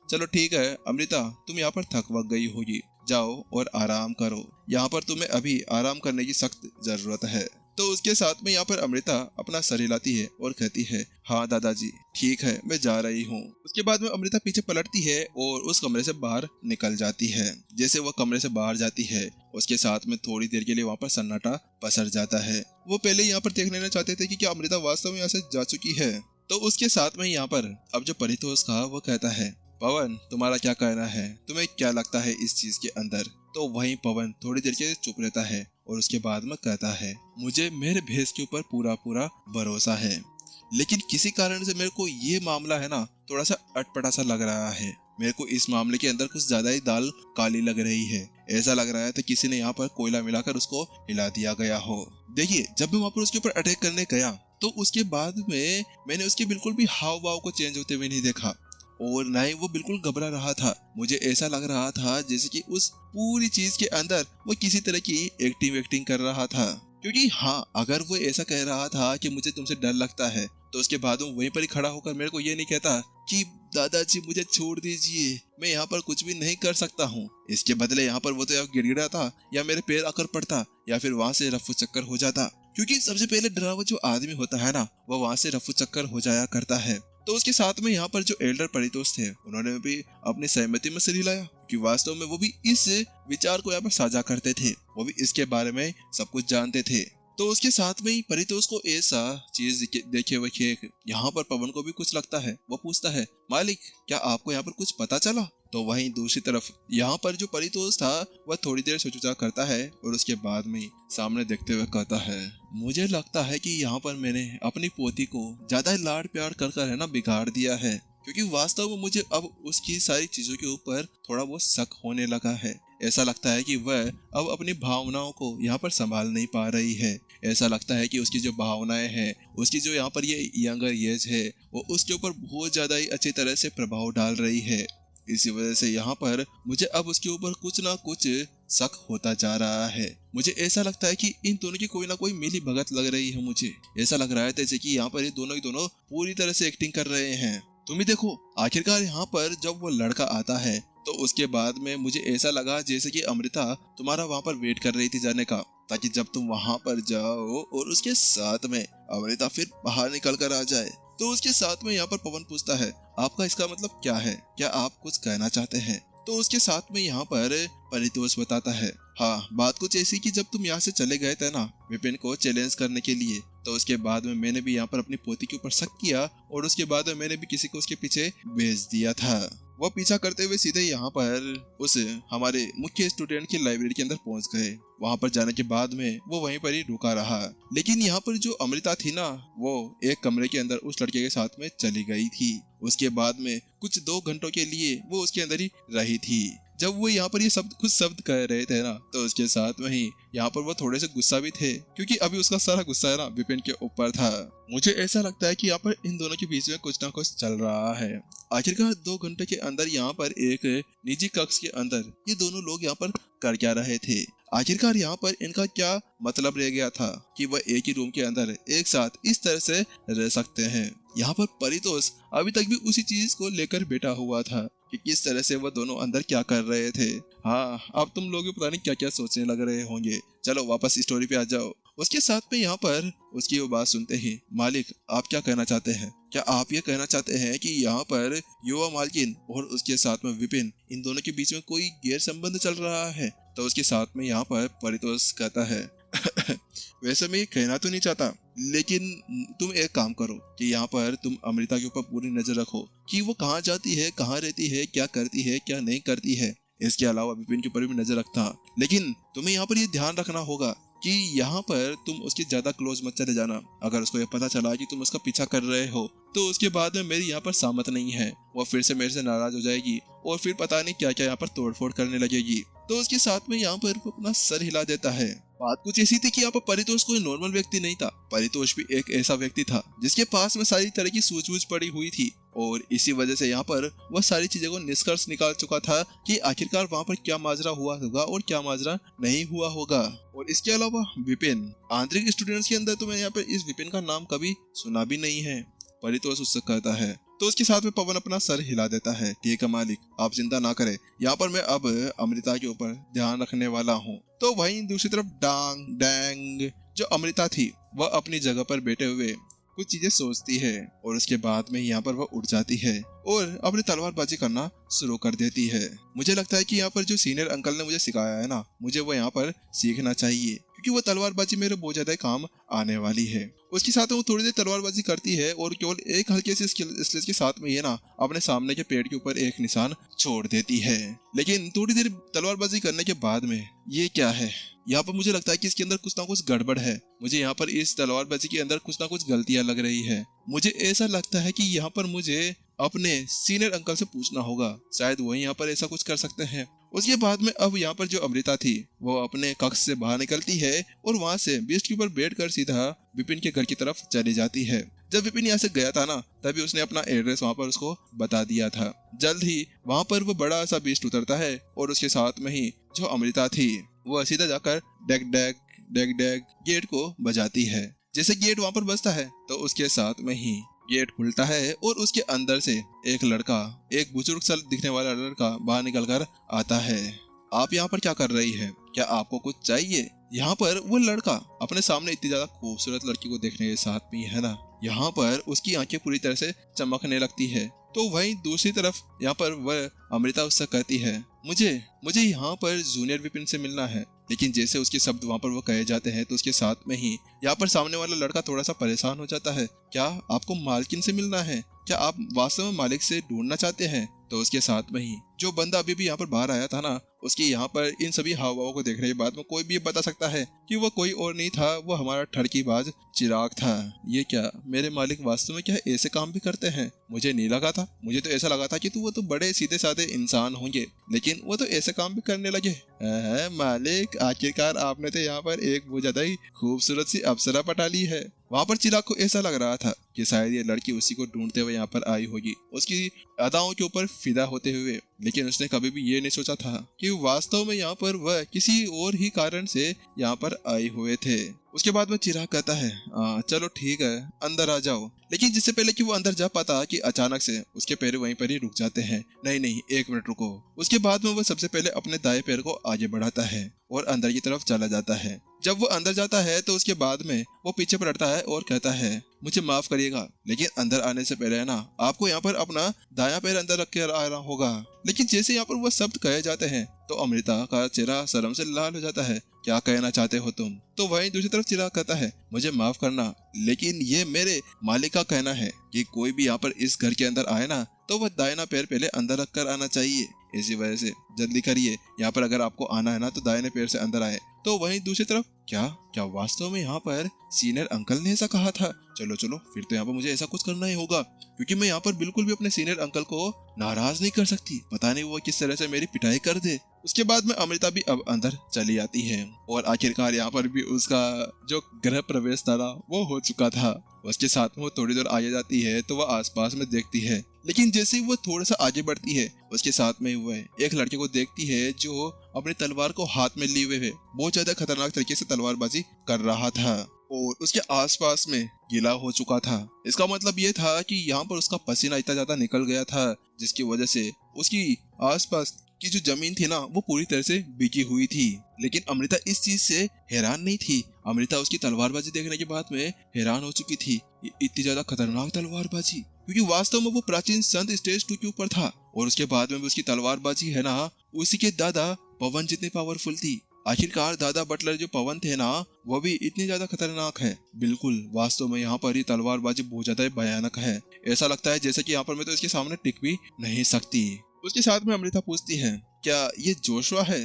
चलो ठीक है अमृता, तुम यहाँ पर थक वक गई होगी, जाओ और आराम करो, यहाँ पर तुम्हें अभी आराम करने की सख्त जरूरत है। तो उसके साथ में यहाँ पर अमृता अपना सर हिलाती है और कहती है हाँ दादाजी ठीक है, मैं जा रही हूँ। उसके बाद में अमृता पीछे पलटती है और उस कमरे से बाहर निकल जाती है। जैसे वह कमरे से बाहर जाती है उसके साथ में थोड़ी देर के लिए वहाँ पर सन्नाटा पसर जाता है। वो पहले यहाँ पर देख लेना चाहते थे कि क्या अमृता वास्तव में यहाँ से जा चुकी है। तो उसके साथ में यहाँ पर अब जो परितोष था वो कहता है पवन तुम्हारा क्या कहना है, तुम्हें क्या लगता है इस चीज के अंदर। तो वहीं पवन थोड़ी देर के लिए चुप रहता है और उसके बाद में कहता है मुझे मेरे भेस के ऊपर पूरा पूरा भरोसा है, लेकिन किसी कारण से मेरे को ये मामला है ना थोड़ा सा अटपटा सा लग रहा है। मेरे को इस मामले के अंदर कुछ ज्यादा ही दाल काली लग रही है। ऐसा लग रहा है तो किसी ने यहाँ पर कोयला मिलाकर उसको हिला दिया गया हो। देखिए जब मैं वहाँ पर उसके ऊपर अटैक करने गया तो उसके बाद में मैंने उसके बिल्कुल भी हाव भाव को चेंज होते हुए नहीं देखा और ना ही वो बिल्कुल घबरा रहा था। मुझे ऐसा लग रहा था जैसे कि उस पूरी चीज के अंदर वो किसी तरह की एक्टिंग कर रहा था। क्योंकि हाँ अगर वो ऐसा कह रहा था कि मुझे तुमसे डर लगता है तो उसके बाद वो वहीं पर ही खड़ा होकर मेरे को ये नहीं कहता कि दादाजी मुझे छोड़ दीजिए, मैं यहाँ पर कुछ भी नहीं कर सकता हूँ। इसके बदले यहाँ पर वो तो या गिड़गिड़ाता या मेरे पैर आकर पड़ता या फिर वहाँ से रफू चक्कर हो जाता। क्योंकि सबसे पहले डरावा जो आदमी होता है ना वो वहाँ से रफू चक्कर हो जाया करता है। तो उसके साथ में यहाँ पर जो एल्डर परितोष थे उन्होंने भी अपनी सहमति में सिर हिलाया कि वास्तव में वो भी इस विचार को यहाँ पर साझा करते थे, वो भी इसके बारे में सब कुछ जानते थे। तो उसके साथ में ही परितोष को ऐसा चीज देखे हुए यहाँ पर पवन को भी कुछ लगता है। वो पूछता है मालिक क्या आपको यहाँ पर कुछ पता चला। तो वहीं दूसरी तरफ यहाँ पर जो परितोष था वह थोड़ी देर सोचा करता है और उसके बाद में सामने देखते हुए कहता है मुझे लगता है कि यहाँ पर मैंने अपनी पोती को ज्यादा लाड प्यार कर है ना बिगाड़ दिया है। क्योंकि वास्तव में मुझे अब उसकी सारी चीजों के ऊपर थोड़ा बहुत शक होने लगा है। ऐसा लगता है कि वह अब अपनी भावनाओं को यहाँ पर संभाल नहीं पा रही है। ऐसा लगता है कि उसकी जो भावनाएं हैं, उसकी जो यहाँ पर ये यंगर एज है वो उसके ऊपर बहुत ज्यादा ही अच्छी तरह से प्रभाव डाल रही है। इसी वजह से यहाँ पर मुझे अब उसके ऊपर कुछ ना कुछ शक होता जा रहा है। मुझे ऐसा लगता है कि इन दोनों की कोई ना कोई मिली भगत लग रही है। मुझे ऐसा लग रहा है जैसे कि यहाँ पर ये दोनों ही दोनों पूरी तरह से एक्टिंग कर रहे हैं। तुम ही देखो आखिरकार यहाँ पर जब वो लड़का आता है तो उसके बाद में मुझे ऐसा लगा जैसे कि अमृता तुम्हारा वहाँ पर वेट कर रही थी जाने का, ताकि जब तुम वहाँ पर जाओ और उसके साथ में अमृता फिर बाहर निकल कर आ जाए। तो उसके साथ में यहाँ पर पवन पूछता है आपका इसका मतलब क्या है, क्या आप कुछ कहना चाहते हैं। तो उसके साथ में यहाँ पर परितोष बताता है हाँ बात कुछ ऐसी कि जब तुम यहाँ से चले गए थे ना विपिन को चैलेंज करने के लिए, तो उसके बाद में मैंने भी यहाँ पर अपनी पोती के ऊपर शक किया और उसके बाद में मैंने भी किसी को उसके पीछे भेज दिया था। वह पीछा करते हुए सीधे यहाँ पर उस हमारे मुख्य स्टूडेंट की लाइब्रेरी के अंदर पहुंच गए। वहां पर जाने के बाद में वो वहीं पर ही रुका रहा, लेकिन यहाँ पर जो अमृता थी ना वो एक कमरे के अंदर उस लड़के के साथ में चली गई थी। उसके बाद में कुछ 2 घंटों के लिए वो उसके अंदर ही रही थी। जब वो यहाँ पर ये कुछ शब्द कह रहे थे ना तो उसके साथ में ही यहाँ पर वो थोड़े से गुस्सा भी थे, क्योंकि अभी उसका सारा गुस्सा है ना विपिन के ऊपर था। मुझे ऐसा लगता है कि यहाँ पर इन दोनों के बीच में कुछ ना कुछ चल रहा है। आखिरकार 2 घंटे के अंदर यहाँ पर एक निजी कक्ष के अंदर ये दोनों लोग यहाँ पर कर क्या रहे थे। आखिरकार यहाँ पर इनका क्या मतलब रह गया था कि वह एक ही रूम के अंदर एक साथ इस तरह से रह सकते हैं। यहाँ पर परितोष अभी तक भी उसी चीज को लेकर बैठा हुआ था कि किस तरह से वह दोनों अंदर क्या कर रहे थे। हाँ अब तुम लोग भी पता नहीं क्या क्या सोचने लग रहे होंगे। चलो वापस स्टोरी पे आ जाओ। उसके साथ में यहाँ पर उसकी वो बात सुनते ही मालिक आप क्या कहना चाहते हैं, क्या आप ये कहना चाहते हैं कि यहाँ पर युवा मालकिन और उसके साथ में विपिन इन दोनों के बीच में कोई गैर संबंध चल रहा है। तो उसके साथ में यहाँ पर परितोष कहता है वैसे मैं ये कहना तो नहीं चाहता, लेकिन तुम एक काम करो कि यहाँ पर तुम अमृता के ऊपर पूरी नजर रखो कि वो कहाँ जाती है, कहाँ रहती है, क्या करती है, क्या नहीं करती है। इसके अलावा विपिन के ऊपर भी नजर रखता, लेकिन तुम्हें यहाँ पर ये ध्यान रखना होगा कि यहाँ पर तुम उसके ज्यादा क्लोज मत चले जाना। अगर उसको ये पता चला कि तुम उसका पीछा कर रहे हो तो उसके बाद में मेरी यहाँ पर सामत नहीं है, वो फिर से मेरे से नाराज हो जाएगी और फिर पता नहीं क्या क्या यहाँ पर तोड़फोड़ करने लगेगी। तो उसके साथ में यहाँ पर वो अपना सर हिला देता है। बात कुछ ऐसी थी कि यहाँ पर परितोष कोई नॉर्मल व्यक्ति नहीं था। परितोष भी एक ऐसा व्यक्ति था जिसके पास में सारी तरह की सूझबूझ पड़ी हुई थी और इसी वजह से यहाँ पर वह सारी चीजों को निष्कर्ष निकाल चुका था कि आखिरकार वहाँ पर क्या माजरा हुआ होगा और क्या माजरा नहीं हुआ होगा। और इसके अलावा विपिन, आंतरिक स्टूडेंट्स के अंदर तो मैं यहाँ पर इस विपिन का नाम कभी सुना भी नहीं है। परितोष उससे कहता है। तो तो उसके साथ में पवन अपना सर हिला देता है। ठीक है मालिक, आप चिंता ना करें, यहाँ पर मैं अब अमृता के ऊपर ध्यान रखने वाला हूँ। तो वहीं दूसरी तरफ डांग डैंग जो अमृता थी वह अपनी जगह पर बैठे हुए कुछ चीजें सोचती है और उसके बाद में यहाँ पर वह उठ जाती है और अपनी तलवारबाजी करना शुरू कर देती है। मुझे लगता है कि यहाँ पर जो सीनियर अंकल ने मुझे सिखाया है ना, मुझे वो यहाँ पर सीखना चाहिए, क्योंकि वो तलवारबाजी मेरे बहुत ज्यादा काम आने वाली है। उसके साथ में वो थोड़ी देर तलवारबाजी करती है और केवल एक हल्के से स्लेज के साथ में ये ना अपने सामने के पेड़ के ऊपर एक निशान छोड़ देती है। लेकिन थोड़ी देर तलवारबाजी करने के बाद में ये क्या है, यहाँ पर मुझे लगता है कि इसके अंदर कुछ ना कुछ गड़बड़ है। मुझे यहाँ पर इस तलवारबाजी के अंदर कुछ ना कुछ गलतियां लग रही है। मुझे ऐसा लगता है कि यहाँ पर मुझे अपने सीनियर अंकल से पूछना होगा, शायद वही यहाँ पर ऐसा कुछ कर सकते हैं। उसके बाद में अब यहाँ पर जो अमृता थी वो अपने कक्ष से बाहर निकलती है और वहाँ से बीस्ट के ऊपर बैठकर सीधा विपिन के घर की तरफ चली जाती है। जब विपिन यहाँ से गया था ना, तभी उसने अपना एड्रेस वहाँ पर उसको बता दिया था। जल्द ही वहाँ पर वो बड़ा सा बीस्ट उतरता है और उसके साथ में ही जो अमृता थी वो सीधा जाकर डेक डेक डेक डेक गेट को बजाती है। जैसे गेट वहाँ पर बजता है तो उसके साथ में ही गेट खुलता है और उसके अंदर से एक लड़का, एक बुजुर्ग सा दिखने वाला लड़का बाहर निकलकर आता है। आप यहाँ पर क्या कर रही है, क्या आपको कुछ चाहिए? यहाँ पर वो लड़का अपने सामने इतनी ज्यादा खूबसूरत लड़की को देखने के साथ में है ना, यहाँ पर उसकी आंखें पूरी तरह से चमकने लगती है। तो वहीं दूसरी तरफ यहाँ पर वह अमृता उससे कहती है, मुझे यहाँ पर जूनियर विपिन से मिलना है। लेकिन जैसे उसके शब्द वहाँ पर वो कहे जाते हैं तो उसके साथ में ही यहाँ पर सामने वाला लड़का थोड़ा सा परेशान हो जाता है। क्या आपको मालकिन से मिलना है? क्या आप वास्तव में मालिक से ढूंढना चाहते हैं? तो उसके साथ में ही जो बंदा अभी भी यहाँ पर बाहर आया था ना, उसकी यहाँ पर इन सभी हाव भाव को देखने के बाद में कोई भी बता सकता है कि वो कोई और नहीं था, वो हमारा ठड़कीबाज चिराग था। ये क्या मेरे मालिक वास्तव में क्या ऐसे काम भी करते हैं? मुझे नहीं लगा था, मुझे तो ऐसा लगा था कि वो तो बड़े सीधे साधे इंसान होंगे, लेकिन वो तो ऐसे काम भी करने लगे। मालिक, आखिरकार आपने तो यहाँ पर एक बहुत ज्यादा ही खूबसूरत सी अप्सरा पटा ली है। वहाँ पर चिराग को ऐसा लग रहा था कि शायद ये लड़की उसी को ढूंढते हुए यहाँ पर आई होगी, उसकी अदाओं के ऊपर फिदा होते हुए। लेकिन उसने कभी भी ये नहीं सोचा था कि वास्तव में यहाँ पर वह किसी और ही कारण से यहाँ पर आए हुए थे। उसके बाद वह चिराग कहता है, चलो ठीक है, अंदर आ जाओ। लेकिन जिससे पहले कि वो अंदर जा पाता कि अचानक से उसके पैर वहीं पर ही रुक जाते हैं। नहीं, एक मिनट रुको। उसके बाद में वो सबसे पहले अपने दाएं पैर को आगे बढ़ाता है और अंदर की तरफ चला जाता है। जब वो अंदर जाता है तो उसके बाद में वो पीछे पलटता है और कहता है, मुझे माफ करिएगा, लेकिन अंदर आने से पहले ना आपको यहाँ पर अपना दायां पैर अंदर रख के आना होगा। लेकिन जैसे यहाँ पर वो शब्द कहे जाते हैं तो अमृता का चेहरा शर्म से लाल हो जाता है। क्या कहना चाहते हो तुम? तो वहीं दूसरी तरफ चिराग कहता है, मुझे माफ करना, लेकिन ये मेरे मालिक का कहना है कि कोई भी यहाँ पर इस घर के अंदर आए ना तो वह दाहिना पैर पहले अंदर रख कर आना चाहिए। इसी वजह से जल्दी करिए, यहाँ पर अगर आपको आना है ना तो दाहिने पैर से अंदर आए। तो वहीं दूसरी तरफ क्या वास्तव में यहाँ पर सीनियर अंकल ने ऐसा कहा था? चलो फिर तो यहाँ पर मुझे ऐसा कुछ करना ही होगा, क्योंकि मैं यहाँ पर बिल्कुल भी अपने सीनियर अंकल को नाराज नहीं कर सकती। पता नहीं वो किस तरह से मेरी पिटाई कर दे। उसके बाद में अमृता भी अब अंदर चली आती है और आखिरकार यहाँ पर भी उसका जो गृह प्रवेश था वो हो चुका था। उसके साथ में वो थोड़ी देर आगे जाती है तो वह आसपास में देखती है, लेकिन जैसे ही वो थोड़ा सा आगे बढ़ती है उसके साथ में वह एक लड़के को देखती है जो अपनी तलवार को हाथ में लिए हुए बहुत ज्यादा खतरनाक तरीके से तलवारबाजी कर रहा था और उसके आसपास में गीला हो चुका था। इसका मतलब ये था कि यहाँ पर उसका पसीना इतना ज्यादा निकल गया था जिसकी वजह से उसकी आसपास की जो जमीन थी ना वो पूरी तरह से भीगी हुई थी। लेकिन अमृता इस चीज से हैरान नहीं थी। अमृता उसकी तलवारबाजी देखने के बाद में हैरान हो चुकी थी। इतनी ज्यादा खतरनाक तलवारबाजी, क्योंकि वास्तव में वो प्राचीन संत स्टेज 2 के ऊपर था और उसके बाद में उसकी तलवारबाजी है ना उसी के दादा पवन जितनी पावरफुल थी। आखिरकार दादा बटलर जो पवन थे ना वो भी इतनी ज्यादा खतरनाक है। बिल्कुल वास्तव में यहाँ पर ही तलवारबाजी बहुत ज्यादा भयानक है। ऐसा लगता है जैसे कि यहाँ पर मैं तो इसके सामने टिक भी नहीं सकती। उसके साथ में अमृता पूछती है, क्या ये जोशुआ है?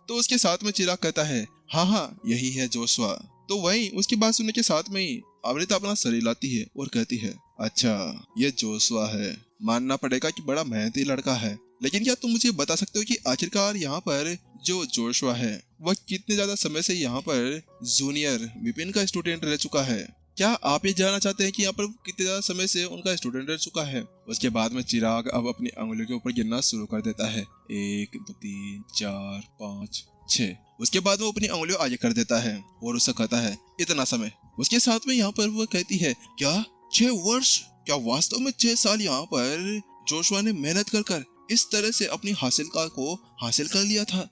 तो उसके साथ में चिराग कहता है, हाँ यही है जोशुआ। तो वहीं उसकी बात सुनने के साथ में ही अमृता अपना सर हिलाती है और कहती है, अच्छा ये जोशुआ है, मानना पड़ेगा कि बड़ा मेहनती लड़का है। लेकिन क्या तुम मुझे बता सकते हो कि आखिरकार यहाँ पर जो जोशुआ है वह कितने ज्यादा समय से यहाँ पर जूनियर विपिन का स्टूडेंट रह चुका है? क्या आप ये जानना चाहते हैं कि यहाँ पर कितने ज्यादा समय से उनका स्टूडेंट रह चुका है? उसके बाद में चिराग अब अपनी अंगुलियों के ऊपर गिनना शुरू कर देता है, 1 2 3 4 5 6। उसके बाद वो अपनी अंगुलियों आगे कर देता है और उससे कहता है, इतना समय। उसके साथ में यहाँ पर वो कहती है, क्या 6 वर्ष? क्या वास्तव में 6 साल यहाँ पर जोशुआ ने मेहनत कर कर इस तरह से अपनी हासिल को हासिल कर लिया था?